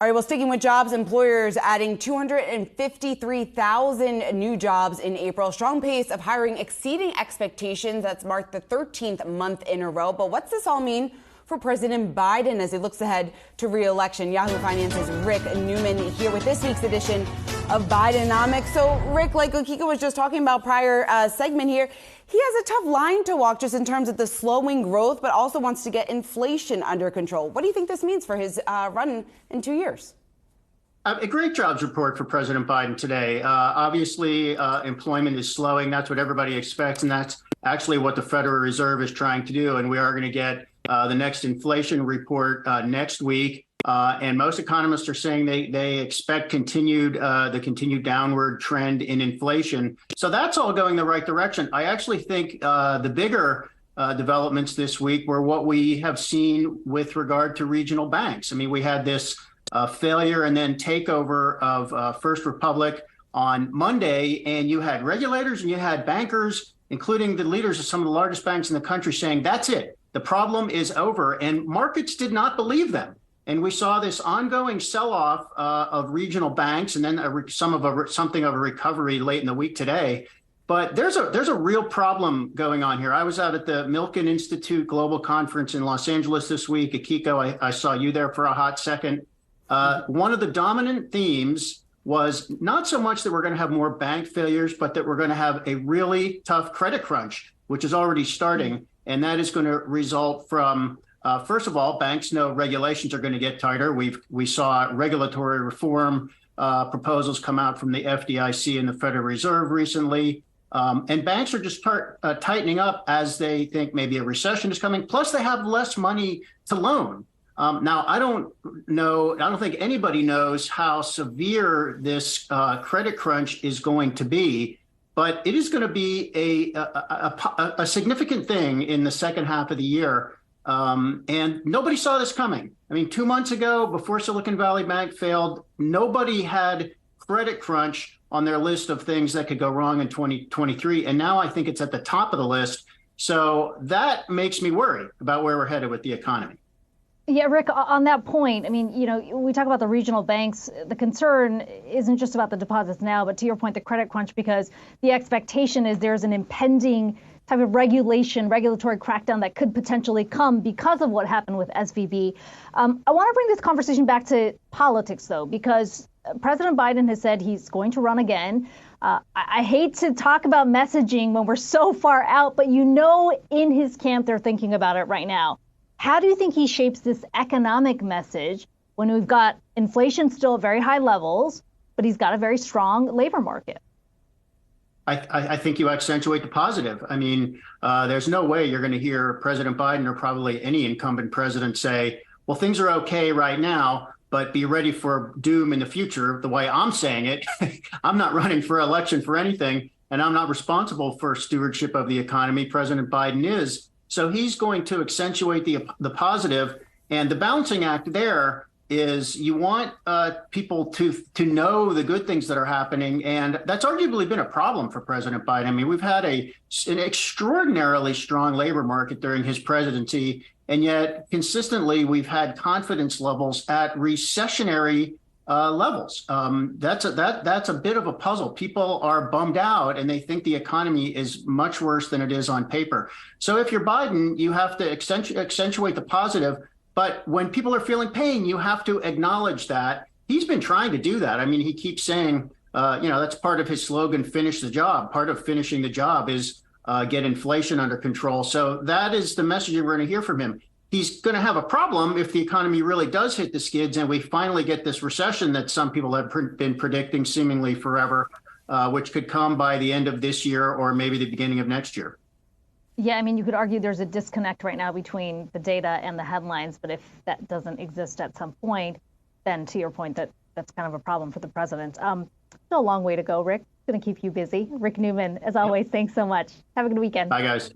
All right, well, sticking with jobs, employers adding 253,000 new jobs in April. Strong pace of hiring exceeding expectations. That's marked the 13th month in a row. But what's this all mean for President Biden as he looks ahead to re-election? Yahoo Finance's Rick Newman here with this week's edition of Bidenomics. So, Rick, like Kika was just talking about prior segment here, he has a tough line to walk just in terms of the slowing growth, but also wants to get inflation under control. What do you think this means for his run in 2 years? A great jobs report for President Biden today. Obviously, employment is slowing. That's what everybody expects, and that's actually what the Federal Reserve is trying to do. And we are going to get the next inflation report next week. And most economists are saying they expect the continued downward trend in inflation. So that's all going the right direction. I actually think the bigger developments this week were what we have seen with regard to regional banks. I mean, we had this failure and then takeover of First Republic on Monday, and you had regulators and you had bankers, including the leaders of some of the largest banks in the country, saying that's it. The problem is over. And markets did not believe them. And we saw this ongoing sell-off of regional banks, and then something of a recovery late in the week today. But there's a real problem going on here. I was out at the Milken Institute Global Conference in Los Angeles this week. Akiko, I saw you there for a hot second. One of the dominant themes was not so much that we're going to have more bank failures, but that we're going to have a really tough credit crunch, which is already starting. And that is going to result from first of all, banks know regulations are going to get tighter. We saw regulatory reform proposals come out from the FDIC and the Federal Reserve recently. And banks are just tightening up as they think maybe a recession is coming. Plus, they have less money to loan. Now, I don't think anybody knows how severe this credit crunch is going to be. But it is going to be a significant thing in the second half of the year. And nobody saw this coming. I mean, 2 months ago, before Silicon Valley Bank failed, nobody had credit crunch on their list of things that could go wrong in 2023. And now I think it's at the top of the list. So that makes me worry about where we're headed with the economy. Yeah, Rick, on that point, I mean, we talk about the regional banks. The concern isn't just about the deposits now, but to your point, the credit crunch, because the expectation is there's an impending type of regulatory crackdown that could potentially come because of what happened with SVB. I want to bring this conversation back to politics, though, because President Biden has said he's going to run again. I hate to talk about messaging when we're so far out, but in his camp, they're thinking about it right now. How do you think he shapes this economic message when we've got inflation still at very high levels, but he's got a very strong labor market? I think you accentuate the positive. I mean, there's no way you're going to hear President Biden or probably any incumbent president say, well, things are okay right now, but be ready for doom in the future. The way I'm saying it, I'm not running for election for anything, and I'm not responsible for stewardship of the economy. President Biden is. So he's going to accentuate the positive, and the balancing act there is you want people to know the good things that are happening. And that's arguably been a problem for President Biden. I mean, we've had an extraordinarily strong labor market during his presidency, and yet consistently we've had confidence levels at recessionary levels. That's a bit of a puzzle. People are bummed out and they think the economy is much worse than it is on paper. So if you're Biden, you have to accentuate the positive. But when people are feeling pain, you have to acknowledge that. He's been trying to do that. I mean, he keeps saying, that's part of his slogan, finish the job. Part of finishing the job is get inflation under control. So that is the message we're going to hear from him. He's going to have a problem if the economy really does hit the skids and we finally get this recession that some people have been predicting seemingly forever, which could come by the end of this year or maybe the beginning of next year. Yeah, I mean, you could argue there's a disconnect right now between the data and the headlines, but if that doesn't exist at some point, then to your point, that's kind of a problem for the president. Still a long way to go, Rick. Going to keep you busy. Rick Newman, as always, thanks so much. Have a good weekend. Bye, guys.